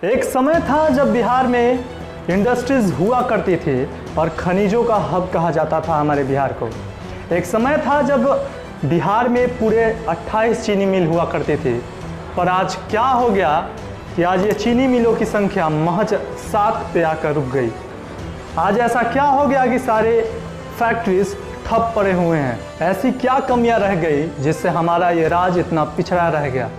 एक समय था जब बिहार में इंडस्ट्रीज हुआ करती थी और खनिजों का हब कहा जाता था हमारे बिहार को। एक समय था जब बिहार में पूरे 28 चीनी मिल हुआ करती थी, पर आज क्या हो गया कि आज ये चीनी मिलों की संख्या महज 7 पे आकर रुक गई। आज ऐसा क्या हो गया कि सारे फैक्ट्रीज ठप पड़े हुए हैं? ऐसी क्या कमियां रह गई जिससे हमारा ये राज्य इतना पिछड़ा रह गया?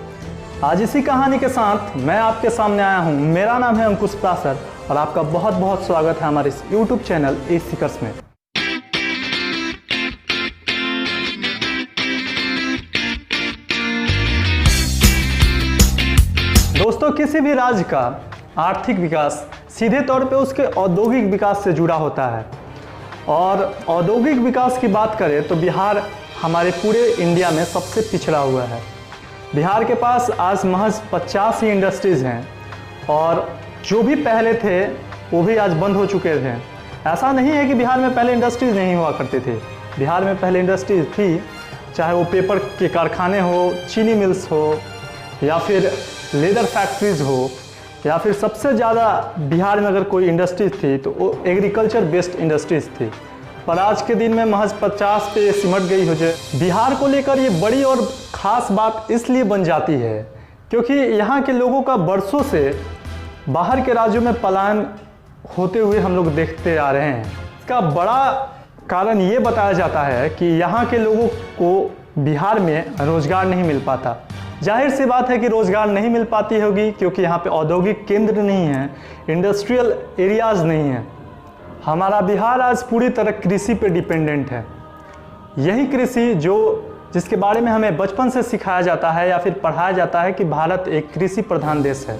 आज इसी कहानी के साथ मैं आपके सामने आया हूँ। मेरा नाम है अंकुश प्रासर और आपका बहुत बहुत स्वागत है हमारे इस YouTube चैनल ए सीकर्स में। दोस्तों, किसी भी राज्य का आर्थिक विकास सीधे तौर पे उसके औद्योगिक विकास से जुड़ा होता है, और औद्योगिक विकास की बात करें तो बिहार हमारे पूरे इंडिया में सबसे पिछड़ा हुआ है। बिहार के पास आज महज 50 ही इंडस्ट्रीज़ हैं और जो भी पहले थे वो भी आज बंद हो चुके थे। ऐसा नहीं है कि बिहार में पहले इंडस्ट्रीज़ नहीं हुआ करती थी। बिहार में पहले इंडस्ट्रीज थी, चाहे वो पेपर के कारखाने हो, चीनी मिल्स हो, या फिर लेदर फैक्ट्रीज हो, या फिर सबसे ज़्यादा बिहार में अगर कोई इंडस्ट्रीज थी तो वो एग्रीकल्चर बेस्ड इंडस्ट्रीज थी। पर आज के दिन में महज 50 पे सिमट गई हो जाए। बिहार को लेकर ये बड़ी और ख़ास बात इसलिए बन जाती है क्योंकि यहाँ के लोगों का बरसों से बाहर के राज्यों में पलायन होते हुए हम लोग देखते आ रहे हैं। इसका बड़ा कारण ये बताया जाता है कि यहाँ के लोगों को बिहार में रोज़गार नहीं मिल पाता। जाहिर सी बात है कि रोज़गार नहीं मिल पाती होगी क्योंकि यहाँ पे औद्योगिक केंद्र नहीं है, इंडस्ट्रियल एरियाज़ नहीं हैं। हमारा बिहार आज पूरी तरह कृषि पे डिपेंडेंट है। यही कृषि जिसके बारे में हमें बचपन से सिखाया जाता है या फिर पढ़ाया जाता है कि भारत एक कृषि प्रधान देश है,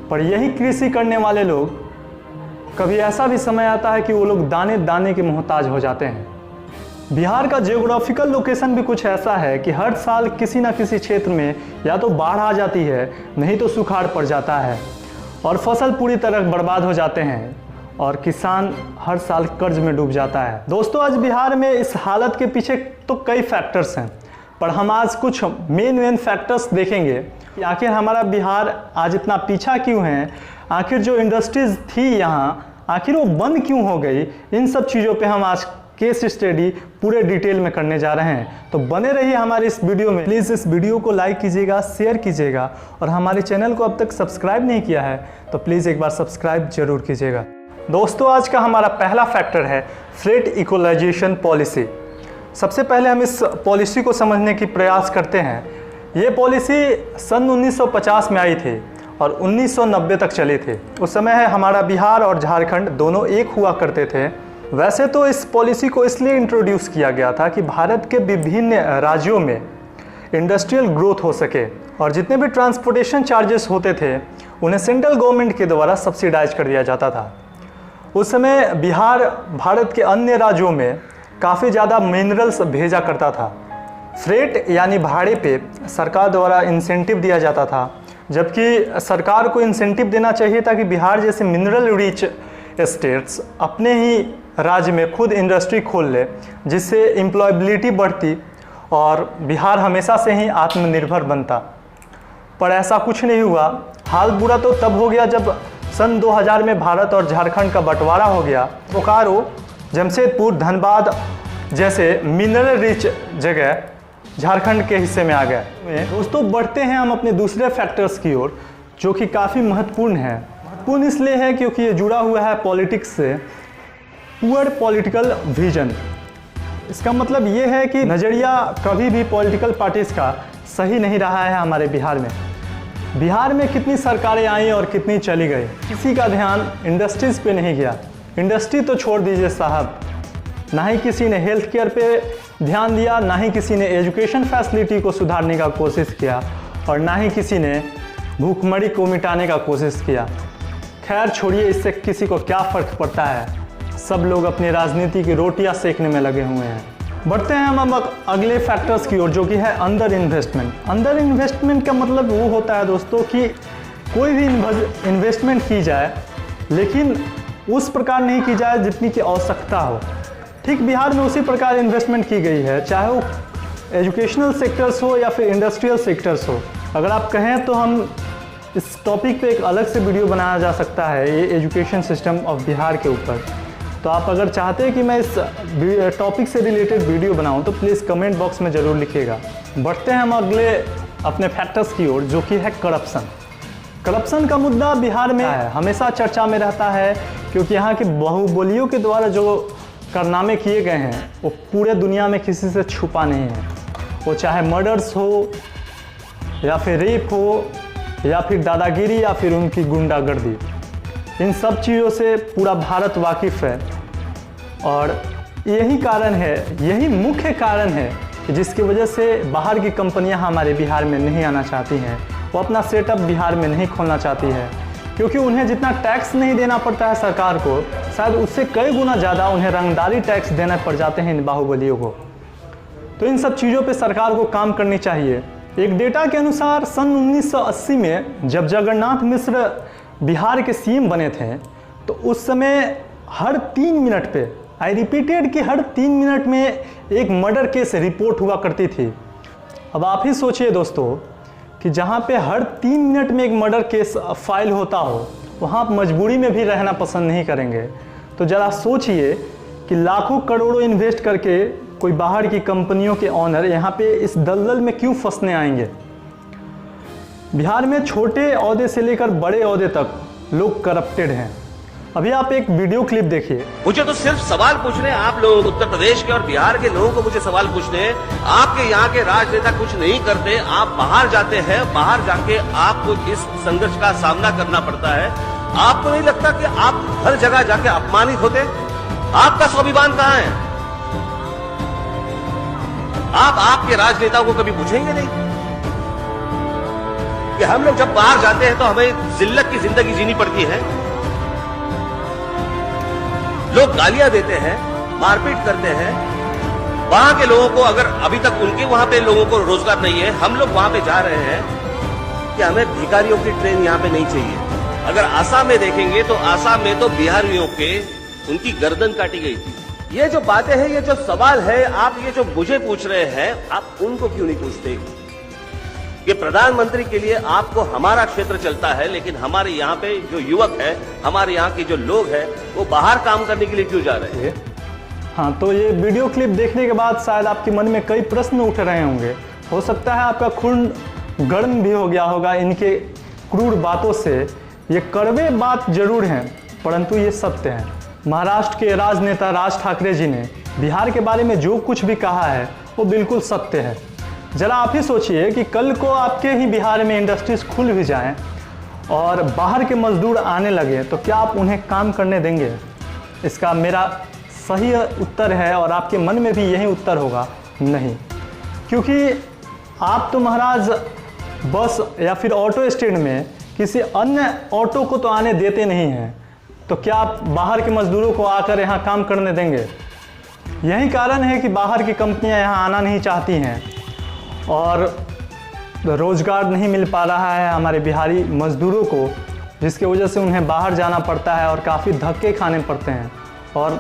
पर यही कृषि करने वाले लोग कभी ऐसा भी समय आता है कि वो लोग दाने दाने के मोहताज हो जाते हैं। बिहार का जियोग्राफिकल लोकेशन भी कुछ ऐसा है कि हर साल किसी न किसी क्षेत्र में या तो बाढ़ आ जाती है, नहीं तो सुखाड़ पड़ जाता है और फसल पूरी तरह बर्बाद हो जाते हैं और किसान हर साल कर्ज में डूब जाता है। दोस्तों, आज बिहार में इस हालत के पीछे तो कई फैक्टर्स हैं, पर हम आज कुछ मेन फैक्टर्स देखेंगे कि आखिर हमारा बिहार आज इतना पीछा क्यों है, आखिर जो इंडस्ट्रीज़ थी यहाँ आखिर वो बंद क्यों हो गई। इन सब चीज़ों पे हम आज केस स्टडी पूरे डिटेल में करने जा रहे हैं, तो बने रहिए हमारे इस वीडियो में। प्लीज़ इस वीडियो को लाइक कीजिएगा, शेयर कीजिएगा, और हमारे चैनल को अब तक सब्सक्राइब नहीं किया है तो प्लीज़ एक बार सब्सक्राइब जरूर कीजिएगा। दोस्तों, आज का हमारा पहला फैक्टर है फ्रेट इक्वलाइजेशन पॉलिसी। सबसे पहले हम इस पॉलिसी को समझने की प्रयास करते हैं। ये पॉलिसी सन 1950 में आई थी और 1990 तक चली थी। उस समय हमारा बिहार और झारखंड दोनों एक हुआ करते थे। वैसे तो इस पॉलिसी को इसलिए इंट्रोड्यूस किया गया था कि भारत के विभिन्न राज्यों में इंडस्ट्रियल ग्रोथ हो सके और जितने भी ट्रांसपोर्टेशन चार्जेस होते थे उन्हें सेंट्रल गवर्नमेंट के द्वारा सब्सिडाइज कर दिया जाता था। उस समय बिहार भारत के अन्य राज्यों में काफ़ी ज़्यादा मिनरल्स भेजा करता था। फ्रेट यानी भाड़े पे सरकार द्वारा इंसेंटिव दिया जाता था, जबकि सरकार को इंसेंटिव देना चाहिए था कि बिहार जैसे मिनरल रिच स्टेट्स अपने ही राज्य में खुद इंडस्ट्री खोल ले, जिससे एम्प्लॉयबिलिटी बढ़ती और बिहार हमेशा से ही आत्मनिर्भर बनता। पर ऐसा कुछ नहीं हुआ। हाल बुरा तो तब हो गया जब सन 2000 में भारत और झारखंड का बंटवारा हो गया। बोकारो, जमशेदपुर, धनबाद जैसे मिनरल रिच जगह झारखंड के हिस्से में आ गए। दोस्तों, बढ़ते हैं हम अपने दूसरे फैक्टर्स की ओर, जो कि काफ़ी महत्वपूर्ण है। महत्वपूर्ण इसलिए है क्योंकि ये जुड़ा हुआ है पॉलिटिक्स से। पुअर पॉलिटिकल विजन, इसका मतलब ये है कि नज़रिया कभी भी पॉलिटिकल पार्टीज़ का सही नहीं रहा है हमारे बिहार में। बिहार में कितनी सरकारें आई और कितनी चली गई, किसी का ध्यान इंडस्ट्रीज़ पे नहीं गया। इंडस्ट्री तो छोड़ दीजिए साहब, ना ही किसी ने हेल्थ केयर पे ध्यान दिया, ना ही किसी ने एजुकेशन फैसिलिटी को सुधारने का कोशिश किया, और ना ही किसी ने भूखमरी को मिटाने का कोशिश किया। खैर छोड़िए, इससे किसी को क्या फ़र्क पड़ता है। सब लोग अपनी राजनीति की रोटियां सेकने में लगे हुए हैं। बढ़ते हैं हम अगले फैक्टर्स की ओर, जो कि है अंडर इन्वेस्टमेंट। अंडर इन्वेस्टमेंट का मतलब वो होता है दोस्तों कि कोई भी इन्वेस्टमेंट की जाए लेकिन उस प्रकार नहीं की जाए जितनी की आवश्यकता हो। ठीक बिहार में उसी प्रकार इन्वेस्टमेंट की गई है, चाहे वो एजुकेशनल सेक्टर्स हो या फिर इंडस्ट्रियल सेक्टर्स हो। अगर आप कहें तो हम इस टॉपिक पे एक अलग से वीडियो बनाया जा सकता है, ये एजुकेशन सिस्टम ऑफ बिहार के ऊपर। तो आप अगर चाहते हैं कि मैं इस टॉपिक से रिलेटेड वीडियो बनाऊं तो प्लीज़ कमेंट बॉक्स में ज़रूर लिखिएगा। बढ़ते हैं हम अगले अपने फैक्टर्स की ओर, जो कि है करप्शन। करप्शन का मुद्दा बिहार में हमेशा चर्चा में रहता है, क्योंकि यहाँ के बाहुबलियों के द्वारा जो कारनामे किए गए हैं वो पूरे दुनिया में किसी से छुपा नहीं है। वो चाहे मर्डर्स हो या फिर रेप हो या फिर दादागिरी या फिर उनकी गुंडागर्दी, इन सब चीज़ों से पूरा भारत वाकिफ़ है। और यही कारण है, यही मुख्य कारण है कि जिसकी वजह से बाहर की कंपनियां हमारे बिहार में नहीं आना चाहती हैं। वो अपना सेटअप बिहार में नहीं खोलना चाहती है, क्योंकि उन्हें जितना टैक्स नहीं देना पड़ता है सरकार को, शायद उससे कई गुना ज़्यादा उन्हें रंगदारी टैक्स देना पड़ जाते हैं इन बाहुबलियों को। तो इन सब चीज़ों पे सरकार को काम करनी चाहिए। एक डेटा के अनुसार सन 1980 में जब जगन्नाथ मिश्र बिहार के सीएम बने थे, तो उस समय हर 3 मिनट पे, आई रिपीटेड कि हर 3 मिनट में एक मर्डर केस रिपोर्ट हुआ करती थी। अब आप ही सोचिए दोस्तों कि जहाँ पे हर 3 मिनट में एक मर्डर केस फाइल होता हो, वहाँ आप मजबूरी में भी रहना पसंद नहीं करेंगे। तो ज़रा सोचिए कि लाखों करोड़ों इन्वेस्ट करके कोई बाहर की कंपनियों के ऑनर यहाँ पे इस दलदल में क्यों फंसने आएंगे। बिहार में छोटे ओहदे से लेकर बड़े ओहदे तक लोग करप्टेड हैं। अभी आप एक वीडियो क्लिप देखिए। मुझे तो सिर्फ सवाल पूछने आप लोग, उत्तर प्रदेश के और बिहार के लोगों को मुझे सवाल पूछने हैं। आपके यहाँ के राजनेता कुछ नहीं करते, आप बाहर जाते हैं, बाहर जाके आपको इस संघर्ष का सामना करना पड़ता है। आपको नहीं लगता कि आप हर जगह जाके अपमानित होते? आपका स्वाभिमान कहाँ है? आप आपके राजनेताओं को कभी पूछेंगे नहीं कि हम लोग जब बाहर जाते हैं तो हमें जिल्लत की जिंदगी जीनी पड़ती है, लोग गालियां देते हैं, मारपीट करते हैं। वहां के लोगों को, अगर अभी तक उनके वहां पे लोगों को रोजगार नहीं है, हम लोग वहां पे जा रहे हैं कि हमें भिखारियों की ट्रेन यहां पे नहीं चाहिए। अगर आसाम में देखेंगे तो आसाम में तो बिहारियों के उनकी गर्दन काटी गई थी। ये जो बातें हैं, ये जो सवाल है, आप ये जो मुझे पूछ रहे हैं, आप उनको क्यों नहीं पूछते? कि प्रधानमंत्री के लिए आपको हमारा क्षेत्र चलता है, लेकिन हमारे यहाँ पे जो युवक है, हमारे यहाँ के जो लोग हैं, वो बाहर काम करने के लिए क्यों जा रहे हैं? हाँ, तो ये वीडियो क्लिप देखने के बाद शायद आपके मन में कई प्रश्न उठ रहे होंगे। हो सकता है आपका खून गर्म भी हो गया होगा इनके क्रूर बातों से। ये कड़वे बात जरूर हैं, परंतु ये सत्य है। महाराष्ट्र के राजनेता राज ठाकरे जी ने बिहार के बारे में जो कुछ भी कहा है वो बिल्कुल सत्य है। जरा आप ही सोचिए कि कल को आपके ही बिहार में इंडस्ट्रीज खुल भी जाएं और बाहर के मजदूर आने लगे, तो क्या आप उन्हें काम करने देंगे? इसका मेरा सही उत्तर है, और आपके मन में भी यही उत्तर होगा, नहीं। क्योंकि आप तो महाराज बस या फिर ऑटो स्टैंड में किसी अन्य ऑटो को तो आने देते नहीं हैं, तो क्या आप बाहर के मजदूरों को आकर यहाँ काम करने देंगे? यही कारण है कि बाहर की कंपनियाँ यहाँ आना नहीं चाहती हैं और रोज़गार नहीं मिल पा रहा है हमारे बिहारी मज़दूरों को, जिसकी वजह से उन्हें बाहर जाना पड़ता है और काफ़ी धक्के खाने पड़ते हैं। और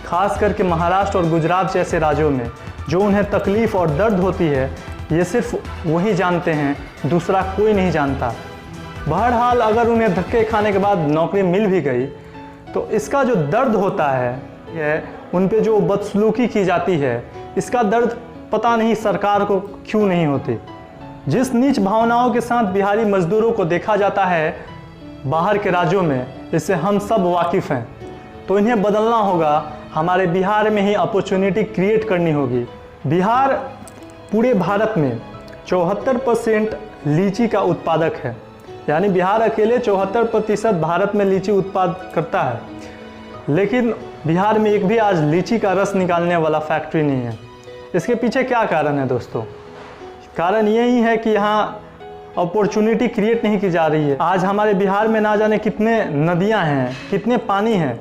ख़ास करके महाराष्ट्र और गुजरात जैसे राज्यों में जो उन्हें तकलीफ़ और दर्द होती है, ये सिर्फ वही जानते हैं, दूसरा कोई नहीं जानता। बहरहाल अगर उन्हें धक्के खाने के बाद नौकरी मिल भी गई, तो इसका जो दर्द होता है, उन पे जो बदसलूकी की जाती है, इसका दर्द पता नहीं सरकार को क्यों नहीं होती। जिस नीच भावनाओं के साथ बिहारी मजदूरों को देखा जाता है बाहर के राज्यों में, इससे हम सब वाकिफ़ हैं। तो इन्हें बदलना होगा, हमारे बिहार में ही अपॉर्चुनिटी क्रिएट करनी होगी। बिहार पूरे भारत में 74% लीची का उत्पादक है, यानी बिहार अकेले 74% भारत में लीची उत्पाद करता है। लेकिन बिहार में एक भी आज लीची का रस निकालने वाला फैक्ट्री नहीं है। इसके पीछे क्या कारण है दोस्तों? कारण यही है कि यहाँ अपॉर्चुनिटी क्रिएट नहीं की जा रही है। आज हमारे बिहार में ना जाने कितने नदियाँ हैं, कितने पानी हैं,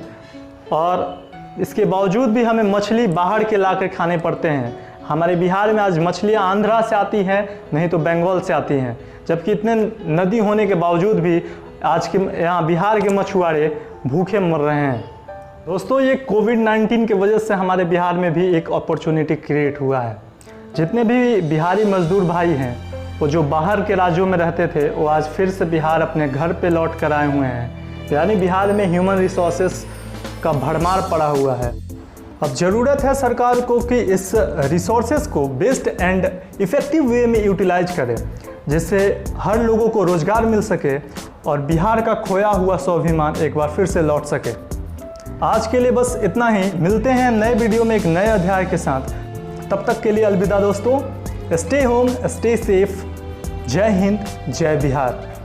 और इसके बावजूद भी हमें मछली बाहर के ला कर खाने पड़ते हैं। हमारे बिहार में आज मछलियाँ आंध्रा से आती हैं, नहीं तो बंगाल से आती हैं, जबकि इतने नदी होने के बावजूद भी आज के यहाँ बिहार के मछुआरे भूखे मर रहे हैं। दोस्तों, ये कोविड-19 की वजह से हमारे बिहार में भी एक अपॉर्चुनिटी क्रिएट हुआ है। जितने भी बिहारी मजदूर भाई हैं, वो जो बाहर के राज्यों में रहते थे वो आज फिर से बिहार अपने घर पे लौट कर आए हुए हैं। यानी बिहार में ह्यूमन रिसोर्सेस का भरमार पड़ा हुआ है। अब ज़रूरत है सरकार को कि इस रिसोर्सेस को बेस्ट एंड इफ़ेक्टिव वे में यूटिलाइज करे, जिससे हर लोगों को रोज़गार मिल सके और बिहार का खोया हुआ स्वाभिमान एक बार फिर से लौट सके। आज के लिए बस इतना ही। मिलते हैं नए वीडियो में एक नए अध्याय के साथ। तब तक के लिए अलविदा दोस्तों। Stay home, stay safe. जय हिंद, जय बिहार।